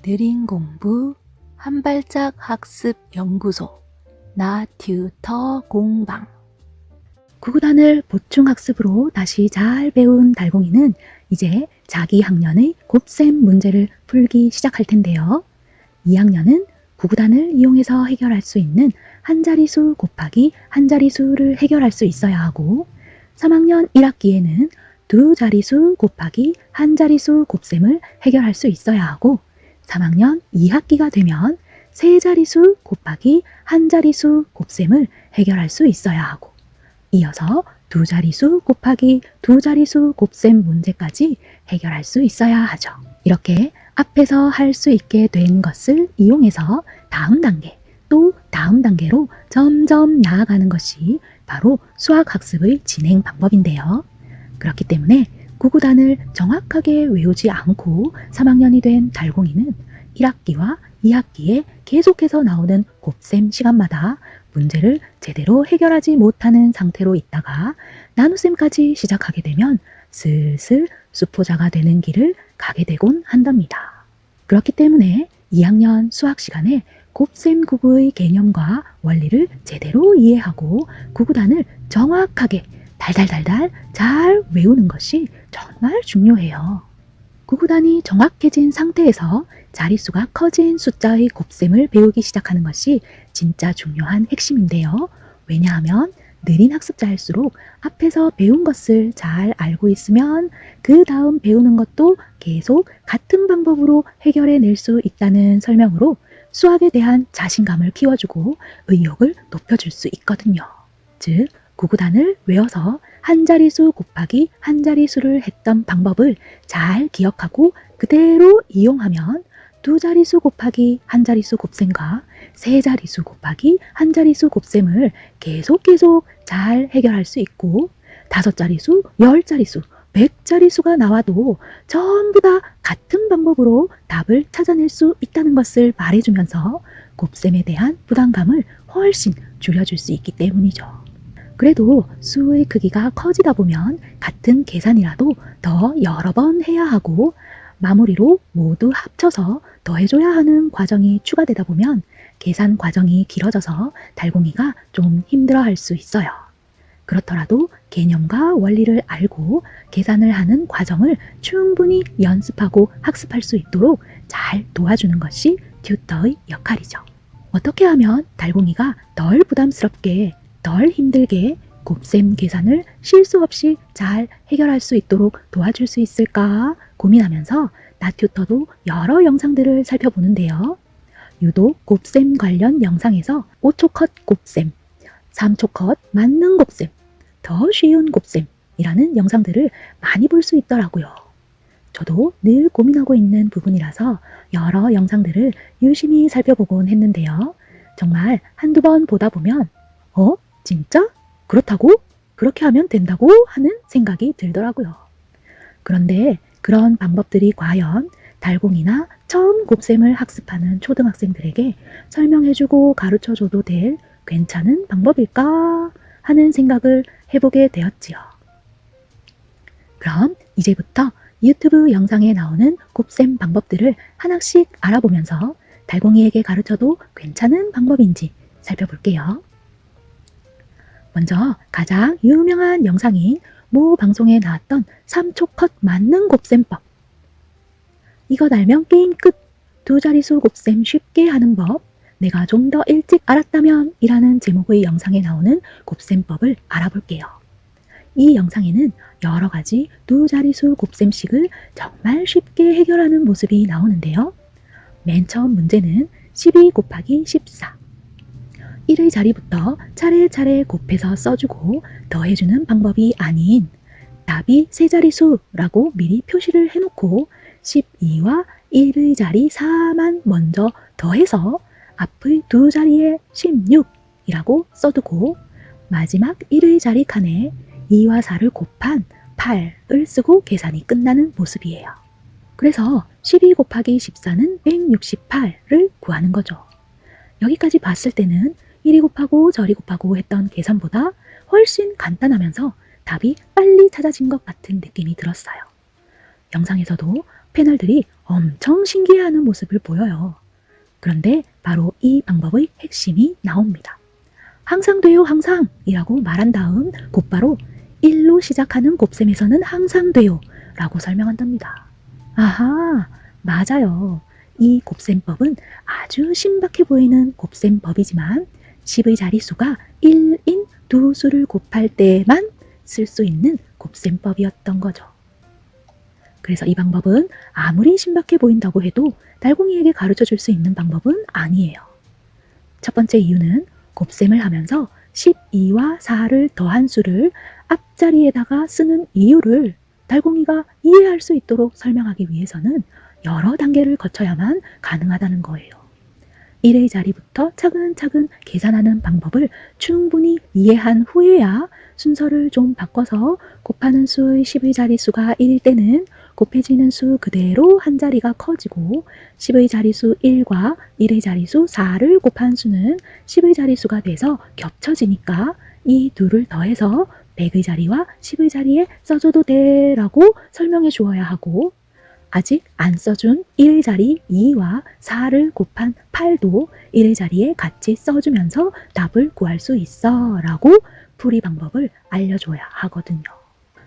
느린 공부 한발짝 학습 연구소 나 튜터 공방. 구구단을 보충 학습으로 다시 잘 배운 달공이는 이제 자기 학년의 곱셈 문제를 풀기 시작할 텐데요. 2학년은 구구단을 이용해서 해결할 수 있는 한자리수 곱하기 한자리수를 해결할 수 있어야 하고, 3학년 1학기에는 두 자리수 곱하기 한자리수 곱셈을 해결할 수 있어야 하고, 3학년 2학기가 되면 세 자리수 곱하기 한 자리수 곱셈을 해결할 수 있어야 하고, 이어서 두 자리수 곱하기 두 자리수 곱셈 문제까지 해결할 수 있어야 하죠. 이렇게 앞에서 할 수 있게 된 것을 이용해서 다음 단계, 또 다음 단계로 점점 나아가는 것이 바로 수학학습의 진행 방법인데요. 그렇기 때문에 구구단을 정확하게 외우지 않고 3학년이 된 달공이는 1학기와 2학기에 계속해서 나오는 곱셈 시간마다 문제를 제대로 해결하지 못하는 상태로 있다가 나눗셈까지 시작하게 되면 슬슬 수포자가 되는 길을 가게 되곤 한답니다. 그렇기 때문에 2학년 수학 시간에 곱셈 구구의 개념과 원리를 제대로 이해하고 구구단을 정확하게 달달달달 잘 외우는 것이 정말 중요해요. 구구단이 정확해진 상태에서 자릿수가 커진 숫자의 곱셈을 배우기 시작하는 것이 진짜 중요한 핵심인데요. 왜냐하면 느린 학습자일수록 앞에서 배운 것을 잘 알고 있으면 그 다음 배우는 것도 계속 같은 방법으로 해결해낼 수 있다는 설명으로 수학에 대한 자신감을 키워주고 의욕을 높여줄 수 있거든요. 즉, 구구단을 외워서 한 자리수 곱하기 한 자리수를 했던 방법을 잘 기억하고 그대로 이용하면 두 자리수 곱하기 한 자리수 곱셈과 세 자리수 곱하기 한 자리수 곱셈을 계속 잘 해결할 수 있고, 다섯 자리수, 열 자리수, 100자리수가 나와도 전부 다 같은 방법으로 답을 찾아낼 수 있다는 것을 말해주면서 곱셈에 대한 부담감을 훨씬 줄여줄 수 있기 때문이죠. 그래도 수의 크기가 커지다 보면 같은 계산이라도 더 여러 번 해야 하고, 마무리로 모두 합쳐서 더해줘야 하는 과정이 추가되다 보면 계산 과정이 길어져서 달공이가 좀 힘들어할 수 있어요. 그렇더라도 개념과 원리를 알고 계산을 하는 과정을 충분히 연습하고 학습할 수 있도록 잘 도와주는 것이 튜터의 역할이죠. 어떻게 하면 달공이가 덜 부담스럽게, 덜 힘들게 곱셈 계산을 실수 없이 잘 해결할 수 있도록 도와줄 수 있을까 고민하면서 나튜터도 여러 영상들을 살펴보는데요. 유독 곱셈 관련 영상에서 5초 컷 곱셈, 3초 컷 맞는 곱셈, 더 쉬운 곱셈이라는 영상들을 많이 볼 수 있더라고요. 저도 늘 고민하고 있는 부분이라서 여러 영상들을 유심히 살펴보곤 했는데요. 정말 한두 번 보다 보면 진짜? 그렇다고? 그렇게 하면 된다고? 하는 생각이 들더라고요. 그런데 그런 방법들이 과연 달공이나 처음 곱셈을 학습하는 초등학생들에게 설명해주고 가르쳐줘도 될 괜찮은 방법일까 하는 생각을 해보게 되었지요. 그럼 이제부터 유튜브 영상에 나오는 곱셈 방법들을 하나씩 알아보면서 달공이에게 가르쳐도 괜찮은 방법인지 살펴볼게요. 먼저 가장 유명한 영상인 모 방송에 나왔던 3초 컷 맞는 곱셈법. 이것 알면 게임 끝! 두 자리수 곱셈 쉽게 하는 법. 내가 좀 더 일찍 알았다면 이라는 제목의 영상에 나오는 곱셈법을 알아볼게요. 이 영상에는 여러 가지 두 자리수 곱셈식을 정말 쉽게 해결하는 모습이 나오는데요. 맨 처음 문제는 12 곱하기 14. 1의 자리부터 차례차례 곱해서 써주고 더해주는 방법이 아닌 답이 세 자리수라고 미리 표시를 해놓고 12와 1의 자리 4만 먼저 더해서 앞의 두 자리에 16이라고 써두고 마지막 1의 자리 칸에 2와 4를 곱한 8을 쓰고 계산이 끝나는 모습이에요. 그래서 12 곱하기 14는 168을 구하는 거죠. 여기까지 봤을 때는 이리 곱하고 저리 곱하고 했던 계산보다 훨씬 간단하면서 답이 빨리 찾아진 것 같은 느낌이 들었어요. 영상에서도 패널들이 엄청 신기해하는 모습을 보여요. 그런데 바로 이 방법의 핵심이 나옵니다. 항상 돼요, 항상 이라고 말한 다음 곧바로 1로 시작하는 곱셈에서는 항상 돼요 라고 설명한답니다. 아하, 맞아요. 이 곱셈법은 아주 신박해 보이는 곱셈법이지만 10의 자릿수가 1인 두 수를 곱할 때만 쓸 수 있는 곱셈법이었던 거죠. 그래서 이 방법은 아무리 신박해 보인다고 해도 달공이에게 가르쳐 줄 수 있는 방법은 아니에요. 첫 번째 이유는 곱셈을 하면서 12와 4를 더한 수를 앞자리에다가 쓰는 이유를 달공이가 이해할 수 있도록 설명하기 위해서는 여러 단계를 거쳐야만 가능하다는 거예요. 1의 자리부터 차근차근 계산하는 방법을 충분히 이해한 후에야 순서를 좀 바꿔서 곱하는 수의 10의 자릿수가 1일 때는 곱해지는 수 그대로 한 자리가 커지고 10의 자릿수 1과 1의 자릿수 4를 곱한 수는 10의 자릿수가 돼서 겹쳐지니까 이 둘을 더해서 100의 자리와 10의 자리에 써줘도 돼 라고 설명해 주어야 하고 아직 안 써준 1의 자리 2와 4를 곱한 8도 1의 자리에 같이 써주면서 답을 구할 수 있어 라고 풀이 방법을 알려줘야 하거든요.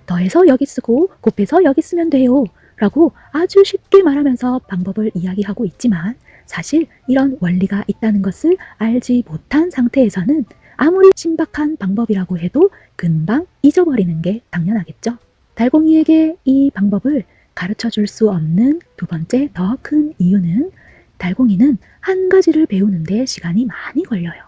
더해서 여기 쓰고 곱해서 여기 쓰면 돼요 라고 아주 쉽게 말하면서 방법을 이야기하고 있지만 사실 이런 원리가 있다는 것을 알지 못한 상태에서는 아무리 신박한 방법이라고 해도 금방 잊어버리는 게 당연하겠죠. 달공이에게 이 방법을 가르쳐 줄 수 없는 두 번째 더 큰 이유는 달공이는 한 가지를 배우는데 시간이 많이 걸려요.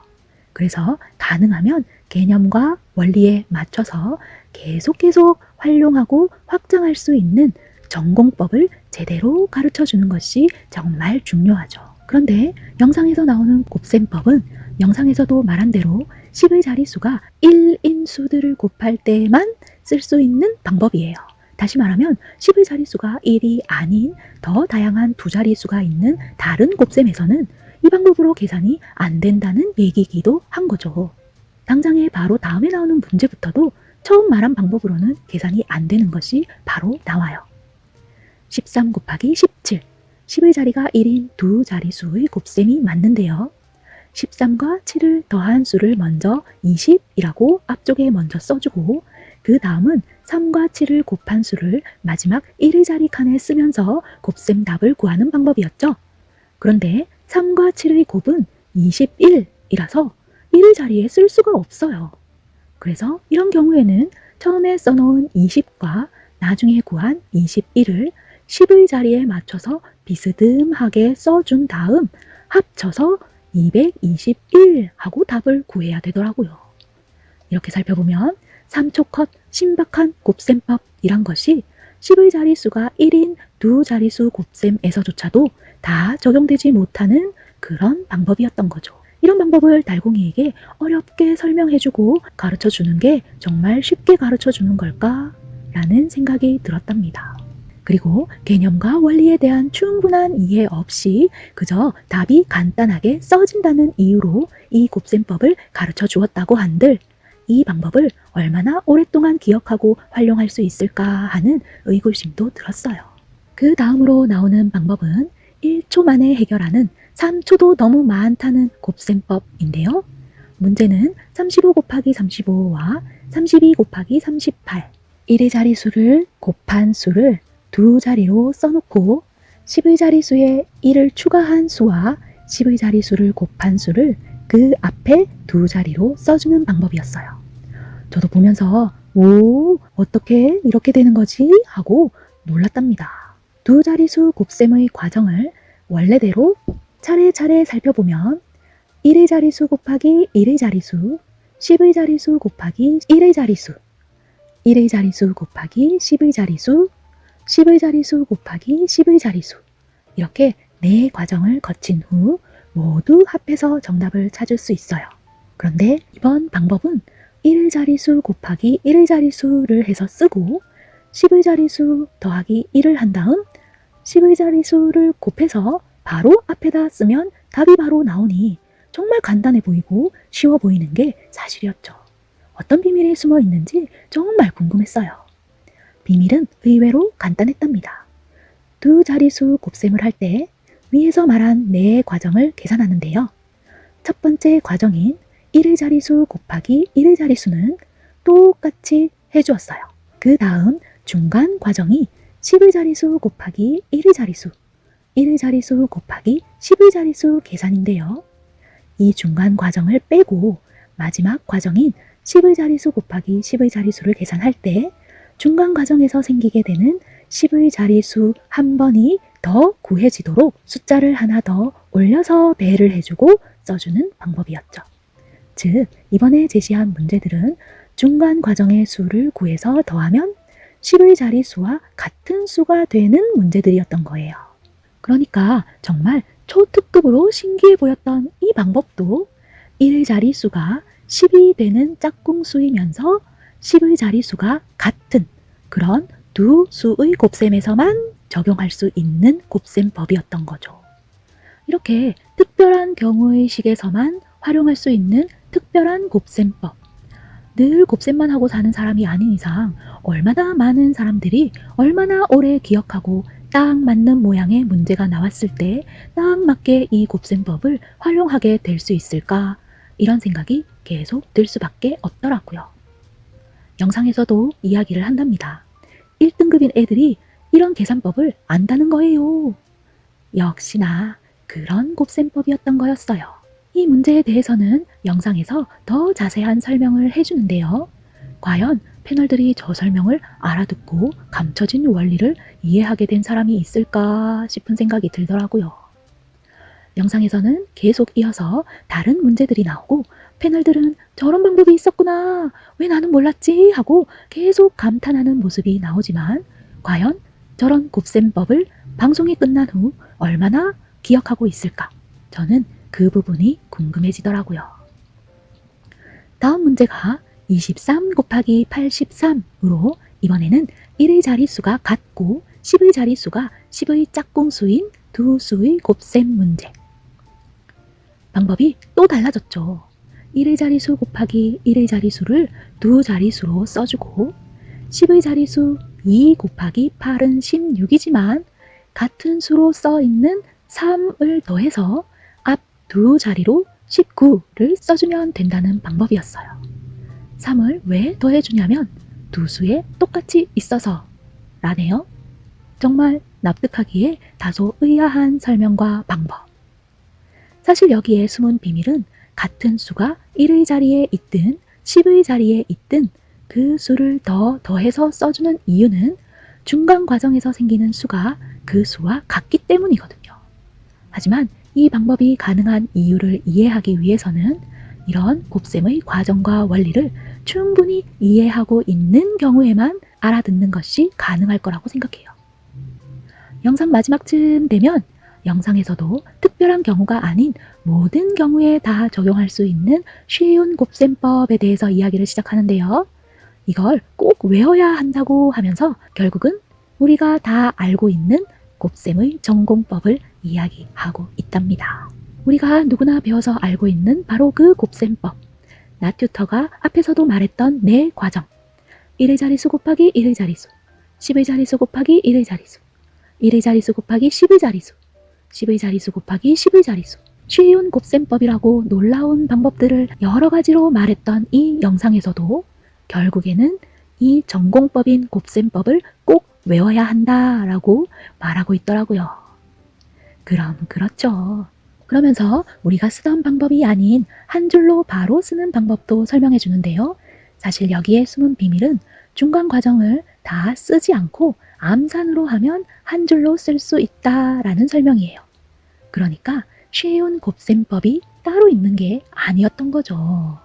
그래서 가능하면 개념과 원리에 맞춰서 계속 활용하고 확장할 수 있는 전공법을 제대로 가르쳐 주는 것이 정말 중요하죠. 그런데 영상에서 나오는 곱셈법은 영상에서도 말한 대로 10의 자릿수가 1인 수들을 곱할 때만 쓸 수 있는 방법이에요. 다시 말하면 10의 자릿수가 1이 아닌 더 다양한 두 자릿수가 있는 다른 곱셈에서는 이 방법으로 계산이 안 된다는 얘기이기도 한 거죠. 당장에 바로 다음에 나오는 문제부터도 처음 말한 방법으로는 계산이 안 되는 것이 바로 나와요. 13 곱하기 17, 10의 자리가 1인 두 자릿수의 곱셈이 맞는데요. 13과 7을 더한 수를 먼저 20이라고 앞쪽에 먼저 써주고 그 다음은 3과 7을 곱한 수를 마지막 1의 자리 칸에 쓰면서 곱셈 답을 구하는 방법이었죠. 그런데 3과 7의 곱은 21이라서 1의 자리에 쓸 수가 없어요. 그래서 이런 경우에는 처음에 써놓은 20과 나중에 구한 21을 10의 자리에 맞춰서 비스듬하게 써준 다음 합쳐서 221 하고 답을 구해야 되더라고요. 이렇게 살펴보면 3초 컷 신박한 곱셈법이란 것이 10의 자릿수가 1인 두 자릿수 곱셈에서조차도 다 적용되지 못하는 그런 방법이었던 거죠. 이런 방법을 달공이에게 어렵게 설명해주고 가르쳐주는 게 정말 쉽게 가르쳐주는 걸까? 라는 생각이 들었답니다. 그리고 개념과 원리에 대한 충분한 이해 없이 그저 답이 간단하게 써진다는 이유로 이 곱셈법을 가르쳐 주었다고 한들 이 방법을 얼마나 오랫동안 기억하고 활용할 수 있을까 하는 의구심도 들었어요. 그 다음으로 나오는 방법은 1초 만에 해결하는 3초도 너무 많다는 곱셈법인데요. 문제는 35 곱하기 35와 32 곱하기 38, 1의 자릿수를 곱한 수를 두 자리로 써놓고 10의 자릿수에 1을 추가한 수와 10의 자릿수를 곱한 수를 그 앞에 두 자리로 써주는 방법이었어요. 저도 보면서 오, 어떻게 이렇게 되는 거지? 하고 놀랐답니다. 두 자릿수 곱셈의 과정을 원래대로 차례차례 살펴보면 1의 자릿수 곱하기 1의 자릿수, 10의 자릿수 곱하기 1의 자릿수, 1의 자릿수 곱하기 10의 자릿수, 10의 자릿수 곱하기 10의 자릿수 이렇게 4 과정을 거친 후 모두 합해서 정답을 찾을 수 있어요. 그런데 이번 방법은 1의 자릿수 곱하기 1의 자릿수를 해서 쓰고 10의 자릿수 더하기 1을 한 다음 10의 자릿수를 곱해서 바로 앞에다 쓰면 답이 바로 나오니 정말 간단해 보이고 쉬워 보이는 게 사실이었죠. 어떤 비밀이 숨어 있는지 정말 궁금했어요. 비밀은 의외로 간단했답니다. 두 자릿수 곱셈을 할 때 위에서 말한 네 과정을 계산하는데요. 첫 번째 과정인 1의 자릿수 곱하기 1의 자릿수는 똑같이 해주었어요. 그 다음 중간 과정이 10의 자릿수 곱하기 1의 자릿수, 1의 자릿수 곱하기 10의 자릿수 계산인데요. 이 중간 과정을 빼고 마지막 과정인 10의 자릿수 곱하기 10의 자릿수를 계산할 때 중간 과정에서 생기게 되는 10의 자릿수 한 번이 더 구해지도록 숫자를 하나 더 올려서 배를 해주고 써주는 방법이었죠. 즉, 이번에 제시한 문제들은 중간 과정의 수를 구해서 더하면 10의 자릿수와 같은 수가 되는 문제들이었던 거예요. 그러니까 정말 초특급으로 신기해 보였던 이 방법도 1의 자릿수가 10이 되는 짝꿍수이면서 10의 자릿수가 같은 그런 두 수의 곱셈에서만 적용할 수 있는 곱셈법이었던 거죠. 이렇게 특별한 경우의 식에서만 활용할 수 있는 특별한 곱셈법. 늘 곱셈만 하고 사는 사람이 아닌 이상 얼마나 많은 사람들이 얼마나 오래 기억하고 딱 맞는 모양의 문제가 나왔을 때 딱 맞게 이 곱셈법을 활용하게 될 수 있을까? 이런 생각이 계속 들 수밖에 없더라고요. 영상에서도 이야기를 한답니다. 1등급인 애들이 이런 계산법을 안다는 거예요. 역시나 그런 곱셈법이었던 거였어요. 이 문제에 대해서는 영상에서 더 자세한 설명을 해주는데요. 과연 패널들이 저 설명을 알아듣고 감춰진 원리를 이해하게 된 사람이 있을까 싶은 생각이 들더라고요. 영상에서는 계속 이어서 다른 문제들이 나오고 패널들은 저런 방법이 있었구나, 왜 나는 몰랐지 하고 계속 감탄하는 모습이 나오지만 과연 저런 곱셈법을 방송이 끝난 후 얼마나 기억하고 있을까? 저는 그 부분이 궁금해지더라고요. 다음 문제가 23 곱하기 83으로 이번에는 1의 자릿수가 같고 10의 자릿수가 10의 짝꿍수인 두 수의 곱셈 문제. 방법이 또 달라졌죠. 1의 자릿수 곱하기 1의 자릿수를 두 자릿수로 써주고 10의 자릿수 2 곱하기 8은 16이지만 같은 수로 써있는 3을 더해서 앞 두 자리로 19를 써주면 된다는 방법이었어요. 3을 왜 더해주냐면 두 수에 똑같이 있어서 라네요. 정말 납득하기에 다소 의아한 설명과 방법. 사실 여기에 숨은 비밀은 같은 수가 1의 자리에 있든 10의 자리에 있든 그 수를 더해서 써주는 이유는 중간 과정에서 생기는 수가 그 수와 같기 때문이거든요. 하지만 이 방법이 가능한 이유를 이해하기 위해서는 이런 곱셈의 과정과 원리를 충분히 이해하고 있는 경우에만 알아듣는 것이 가능할 거라고 생각해요. 영상 마지막쯤 되면 영상에서도 특별한 경우가 아닌 모든 경우에 다 적용할 수 있는 쉬운 곱셈법에 대해서 이야기를 시작하는데요. 이걸 꼭 외워야 한다고 하면서 결국은 우리가 다 알고 있는 곱셈의 전공법을 이야기하고 있답니다. 우리가 누구나 배워서 알고 있는 바로 그 곱셈법. 나튜터가 앞에서도 말했던 네 과정. 1의 자릿수 곱하기 1의 자릿수, 10의 자릿수 곱하기 1의 자릿수, 1의 자릿수 곱하기 10의 자릿수, 10의 자릿수 곱하기 10의 자릿수. 쉬운 곱셈법이라고 놀라운 방법들을 여러 가지로 말했던 이 영상에서도 결국에는 이 전공법인 곱셈법을 꼭 외워야 한다라고 말하고 있더라고요. 그럼 그렇죠. 그러면서 우리가 쓰던 방법이 아닌 한 줄로 바로 쓰는 방법도 설명해 주는데요. 사실 여기에 숨은 비밀은 중간 과정을 다 쓰지 않고 암산으로 하면 한 줄로 쓸 수 있다라는 설명이에요. 그러니까 쉬운 곱셈법이 따로 있는 게 아니었던 거죠.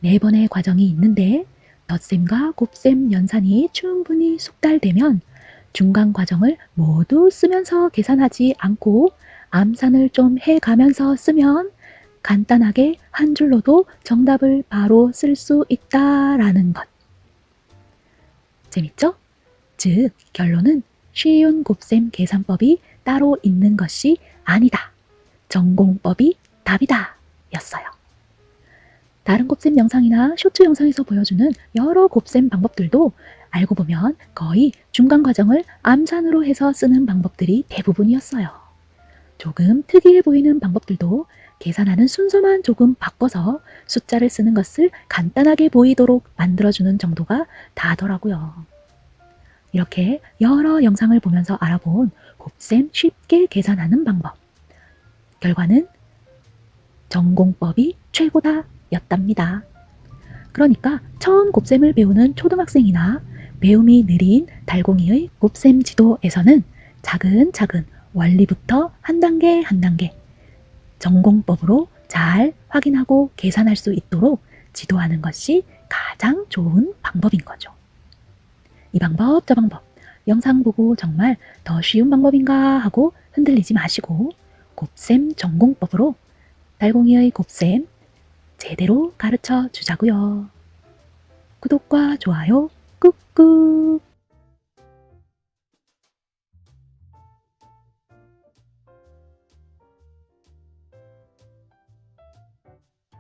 네 번의 과정이 있는데 덧셈과 곱셈 연산이 충분히 숙달되면 중간 과정을 모두 쓰면서 계산하지 않고 암산을 좀 해가면서 쓰면 간단하게 한 줄로도 정답을 바로 쓸 수 있다라는 것. 재밌죠? 즉, 결론은 쉬운 곱셈 계산법이 따로 있는 것이 아니다. 전공법이 답이다. 였어요. 다른 곱셈 영상이나 쇼츠 영상에서 보여주는 여러 곱셈 방법들도 알고 보면 거의 중간 과정을 암산으로 해서 쓰는 방법들이 대부분이었어요. 조금 특이해 보이는 방법들도 계산하는 순서만 조금 바꿔서 숫자를 쓰는 것을 간단하게 보이도록 만들어주는 정도가 다더라고요. 이렇게 여러 영상을 보면서 알아본 곱셈 쉽게 계산하는 방법. 결과는 전공법이 최고다 였답니다. 그러니까 처음 곱셈을 배우는 초등학생이나 배움이 느린 달공이의 곱셈 지도에서는 차근차근 원리부터 한 단계 한 단계 전공법으로 잘 확인하고 계산할 수 있도록 지도하는 것이 가장 좋은 방법인 거죠. 이 방법 저 방법 영상 보고 정말 더 쉬운 방법인가 하고 흔들리지 마시고 곱셈 전공법으로 달공이의 곱셈 제대로 가르쳐 주자고요. 구독과 좋아요 꾹꾹.